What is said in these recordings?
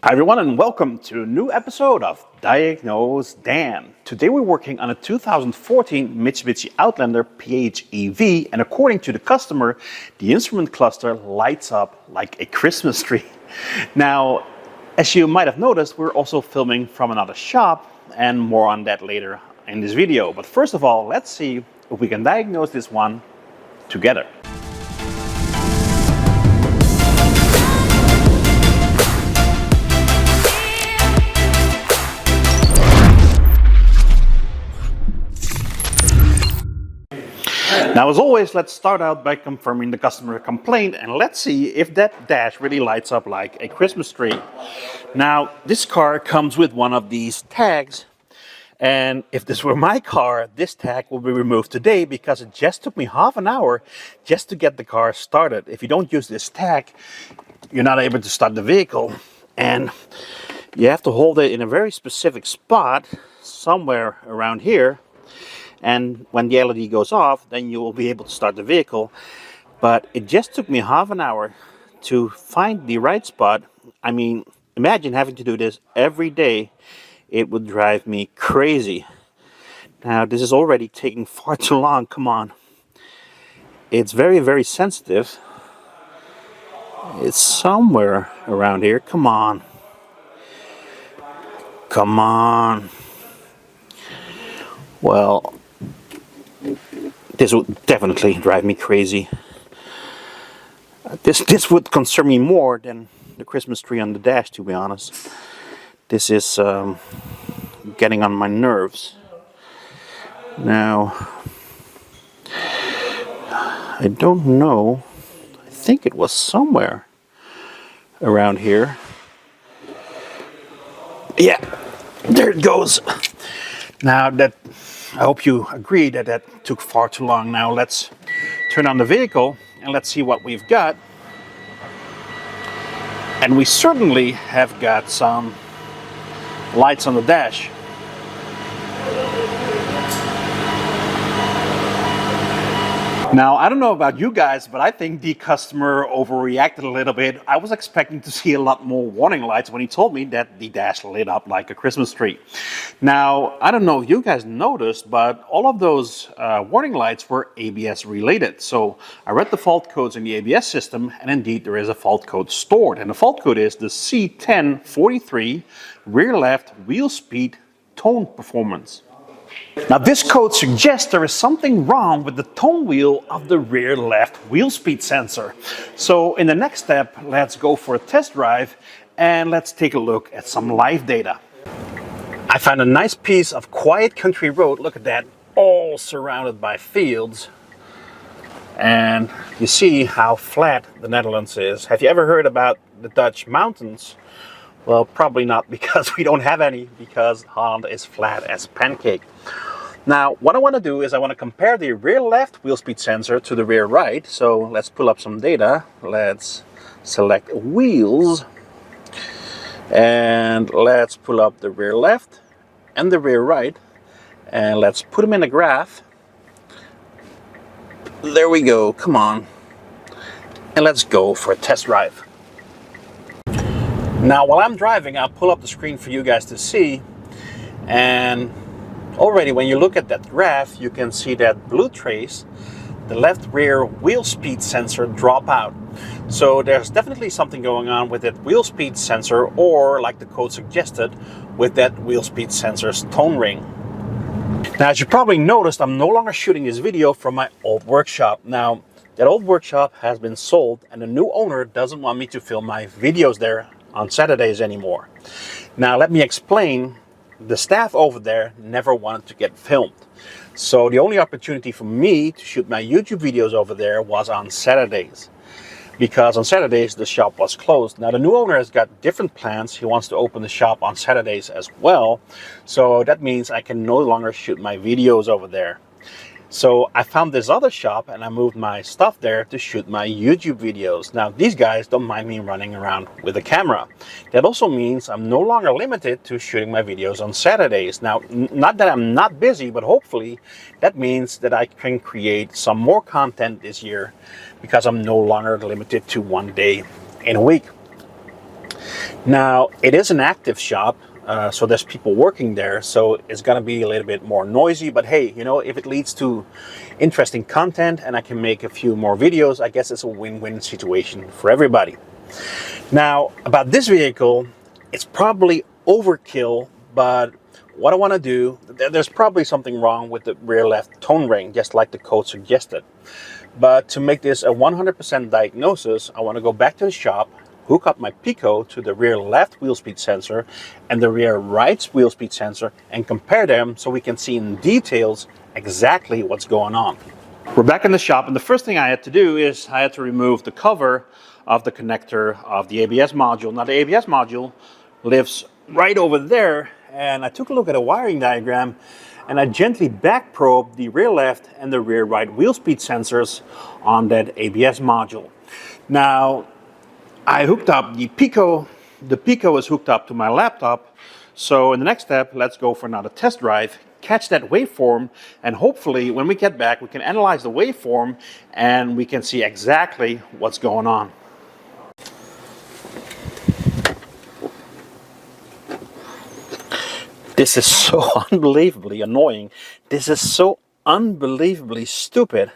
Hi everyone and welcome to a new episode of Diagnosedan. Today we're working on a 2014 Mitsubishi Outlander PHEV, and according to the customer, the instrument cluster lights up like a Christmas tree. Now, as you might have noticed, we're also filming from another shop, and more on that later in this video. But first of all, let's see if we can diagnose this one together. Now, as always, let's start out by confirming the customer complaint, and let's see if that dash really lights up like a Christmas tree. Now, this car comes with one of these tags, and if this were my car, this tag will be removed today because it just took me half an hour just to get the car started. If you don't use this tag, you're not able to start the vehicle, and you have to hold it in a very specific spot somewhere around here. And when the LED goes off, then you will be able to start the vehicle. But it just took me half an hour to find the right spot. I mean, imagine having to do this every day. It would drive me crazy. Now, this is already taking far too long. Come on. It's very, very sensitive. It's somewhere around here. Come on. Come on. Well, this would definitely drive me crazy. This would concern me more than the Christmas tree on the dash, to be honest. This is getting on my nerves. Now, I don't know. I think it was somewhere around here. Yeah, there it goes. Now that, I hope you agree that that took far too long. Now let's turn on the vehicle and let's see what we've got. And we certainly have got some lights on the dash. Now, I don't know about you guys, but I think the customer overreacted a little bit. I was expecting to see a lot more warning lights when he told me that the dash lit up like a Christmas tree. Now, I don't know if you guys noticed, but all of those warning lights were ABS related. So I read the fault codes in the ABS system, and indeed there is a fault code stored. And the fault code is the C1043 rear left wheel speed tone performance. Now, this code suggests there is something wrong with the tone wheel of the rear left wheel speed sensor. So in the next step, let's go for a test drive and let's take a look at some live data. I found a nice piece of quiet country road. Look at that, all surrounded by fields. And you see how flat the Netherlands is. Have you ever heard about the Dutch mountains? Well, probably not, because we don't have any, because Holland is flat as a pancake. Now, what I want to do is I want to compare the rear left wheel speed sensor to the rear right. So let's pull up some data. Let's select wheels. And let's pull up the rear left and the rear right. And let's put them in a graph. There we go. Come on. And let's go for a test drive. Now, while I'm driving, I'll pull up the screen for you guys to see. And already when you look at that graph, you can see that blue trace, the left rear wheel speed sensor, drop out. So there's definitely something going on with that wheel speed sensor, or like the code suggested, with that wheel speed sensor's tone ring. Now, as you probably noticed, I'm no longer shooting this video from my old workshop. Now, that old workshop has been sold, and the new owner doesn't want me to film my videos there on Saturdays anymore. Now, let me explain. The staff over there never wanted to get filmed. So the only opportunity for me to shoot my YouTube videos over there was on Saturdays, because on Saturdays the shop was closed. Now, the new owner has got different plans. He wants to open the shop on Saturdays as well. So that means I can no longer shoot my videos over there. So I found this other shop and I moved my stuff there to shoot my YouTube videos. Now, these guys don't mind me running around with a camera. That also means I'm no longer limited to shooting my videos on Saturdays. Now, not that I'm not busy, but hopefully that means that I can create some more content this year, because I'm no longer limited to one day in a week. Now, it is an active shop, so there's people working there, so it's gonna be a little bit more noisy, but hey, you know, if it leads to interesting content and I can make a few more videos, I guess it's a win-win situation for everybody. Now, about this vehicle, it's probably overkill, but what I want to do, there's probably something wrong with the rear left tone ring, just like the code suggested. But to make this a 100% diagnosis, I want to go back to the shop, hook up my Pico to the rear left wheel speed sensor and the rear right wheel speed sensor and compare them so we can see in details exactly what's going on. We're back in the shop, and the first thing I had to do is I had to remove the cover of the connector of the ABS module. Now the ABS module lives right over there, and I took a look at a wiring diagram and I gently back probed the rear left and the rear right wheel speed sensors on that ABS module. Now I hooked up the Pico is hooked up to my laptop, so in the next step let's go for another test drive, catch that waveform, and hopefully when we get back we can analyze the waveform and we can see exactly what's going on. This is so unbelievably annoying. This is so unbelievably stupid.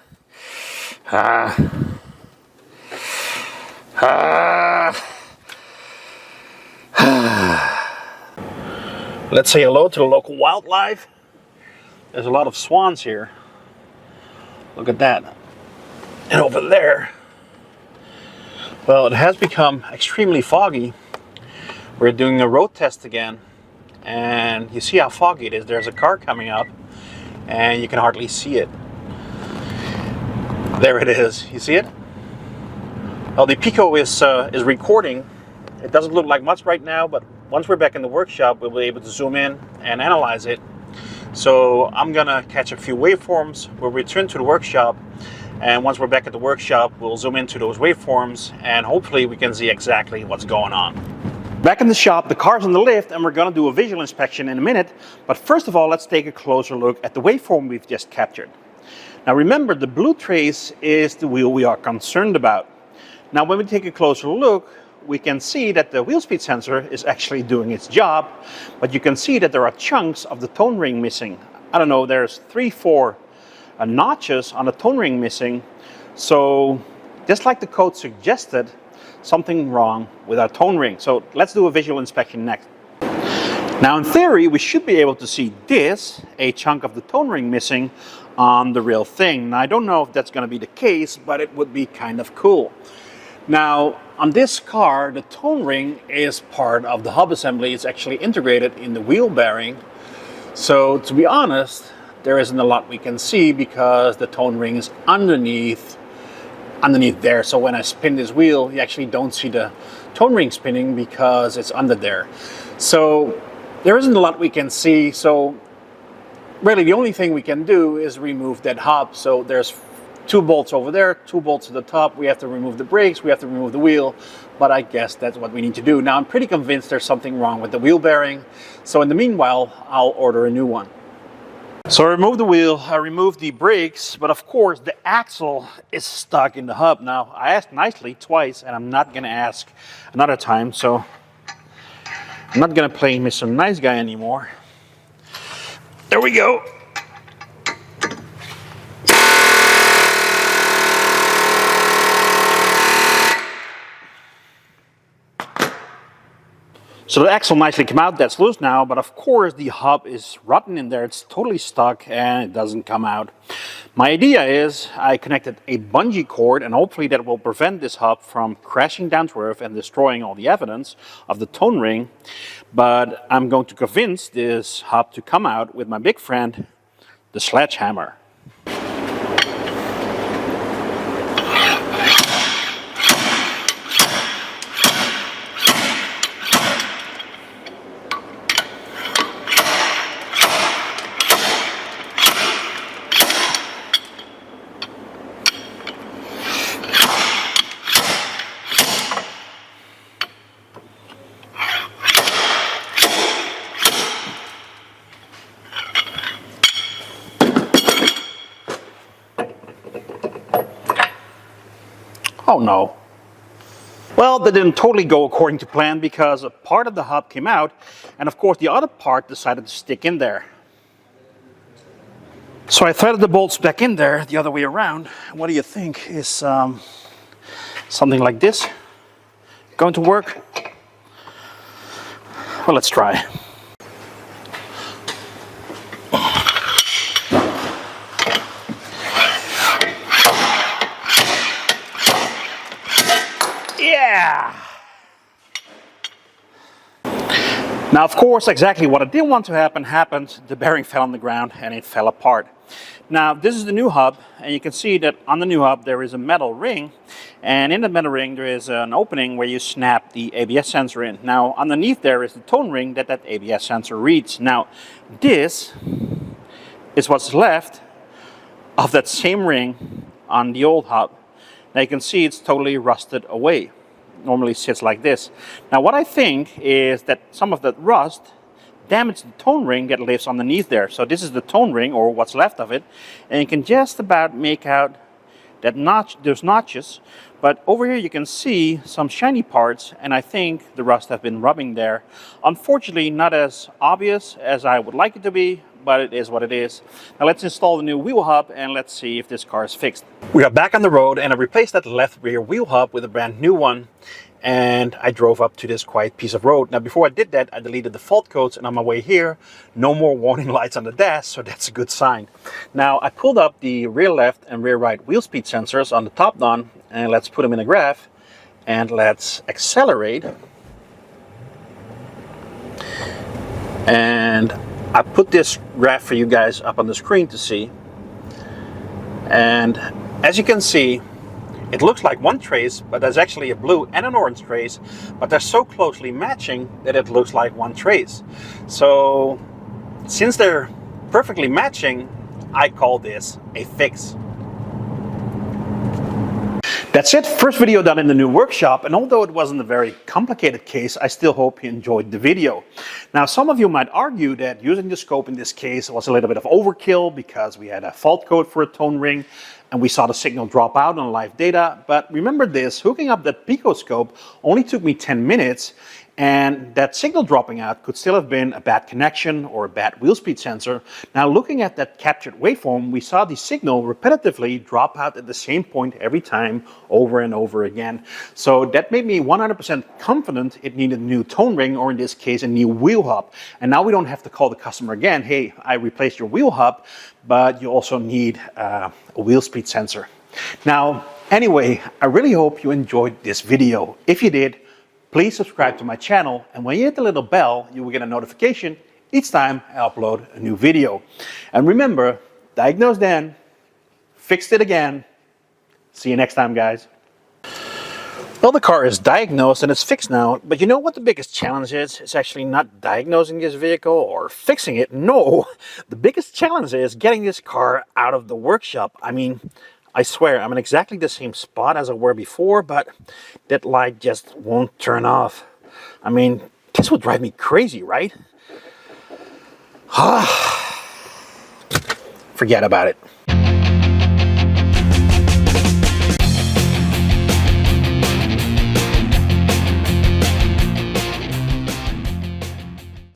Let's say hello to the local wildlife. There's a lot of swans here. Look at that. And over there, well, it has become extremely foggy. We're doing a road test again. And you see how foggy it is. There's a car coming up and you can hardly see it. There it is. You see it? Well, the Pico is recording. It doesn't look like much right now, but once we're back in the workshop, we'll be able to zoom in and analyze it. So I'm gonna catch a few waveforms. We'll return to the workshop, and once we're back at the workshop, we'll zoom into those waveforms and hopefully we can see exactly what's going on. Back in the shop, the car's on the lift, and we're gonna do a visual inspection in a minute. But first of all, let's take a closer look at the waveform we've just captured. Now remember, the blue trace is the wheel we are concerned about. Now when we take a closer look, we can see that the wheel speed sensor is actually doing its job, but you can see that there are chunks of the tone ring missing. I don't know, there's 3-4 notches on the tone ring missing. So just like the code suggested, something wrong with our tone ring. So let's do a visual inspection next. Now in theory, we should be able to see this, a chunk of the tone ring missing on the real thing. Now I don't know if that's going to be the case, but it would be kind of cool. Now on this car, the tone ring is part of the hub assembly. It's actually integrated in the wheel bearing. So to be honest, there isn't a lot we can see because the tone ring is underneath there. So when I spin this wheel, you actually don't see the tone ring spinning because it's under there. So there isn't a lot we can see. So really the only thing we can do is remove that hub. So there's 2 bolts over there, 2 bolts at the top. We have to remove the brakes, we have to remove the wheel, but I guess that's what we need to do. Now I'm pretty convinced there's something wrong with the wheel bearing. So in the meanwhile, I'll order a new one. So I removed the wheel, I removed the brakes, but of course the axle is stuck in the hub. Now I asked nicely twice, and I'm not gonna ask another time, so I'm not gonna play Mr. Nice Guy anymore. There we go. So the axle nicely came out, that's loose now, but of course the hub is rotten in there, it's totally stuck and it doesn't come out. My idea is I connected a bungee cord, and hopefully that will prevent this hub from crashing down to earth and destroying all the evidence of the tone ring. But I'm going to convince this hub to come out with my big friend, the sledgehammer. Oh no. Well, that didn't totally go according to plan because a part of the hub came out, and of course the other part decided to stick in there. So I threaded the bolts back in there the other way around. What do you think? Is something like this going to work? Well, let's try. Yeah! Now, of course, exactly what I didn't want to happen happened. The bearing fell on the ground and it fell apart. Now, this is the new hub, and you can see that on the new hub there is a metal ring, and in the metal ring there is an opening where you snap the ABS sensor in. Now, underneath there is the tone ring that ABS sensor reads. Now, this is what's left of that same ring on the old hub. Now, you can see it's totally rusted away. Normally sits like this. Now what I think is that some of that rust damaged the tone ring that lives underneath there. So this is the tone ring, or what's left of it, and you can just about make out that there's notches, but over here you can see some shiny parts, and I think the rust has been rubbing there. Unfortunately, not as obvious as I would like it to be, but it is what it is. Now let's install the new wheel hub and let's see if this car is fixed. We are back on the road, and I replaced that left rear wheel hub with a brand new one, and I drove up to this quiet piece of road. Now before I did that, I deleted the fault codes, and on my way here, no more warning lights on the dash, so that's a good sign. Now I pulled up the rear left and rear right wheel speed sensors on the Topdon, and let's put them in a graph, and let's accelerate. And I put this graph for you guys up on the screen to see, and as you can see, it looks like one trace, but there's actually a blue and an orange trace, but they're so closely matching that it looks like one trace. So since they're perfectly matching, I call this a fix. That's it, first video done in the new workshop, and although it wasn't a very complicated case, I still hope you enjoyed the video. Now, some of you might argue that using the scope in this case was a little bit of overkill because we had a fault code for a tone ring and we saw the signal drop out on live data, but remember this, hooking up that pico scope only took me 10 minutes, and that signal dropping out could still have been a bad connection or a bad wheel speed sensor. Now looking at that captured waveform, we saw the signal repetitively drop out at the same point every time over and over again. So that made me 100% confident it needed a new tone ring, or in this case a new wheel hub. And now we don't have to call the customer again, hey, I replaced your wheel hub, but you also need a wheel speed sensor. Now anyway, I really hope you enjoyed this video. If you did, please subscribe to my channel, and when you hit the little bell, you will get a notification each time I upload a new video. And remember, Diagnose Dan, fixed it again. See you next time, guys. Well, the car is diagnosed and it's fixed now, but you know what the biggest challenge is? It's actually not diagnosing this vehicle or fixing it. No, the biggest challenge is getting this car out of the workshop. I mean, I swear, I'm in exactly the same spot as I were before, but that light just won't turn off. I mean, this would drive me crazy, right? Forget about it.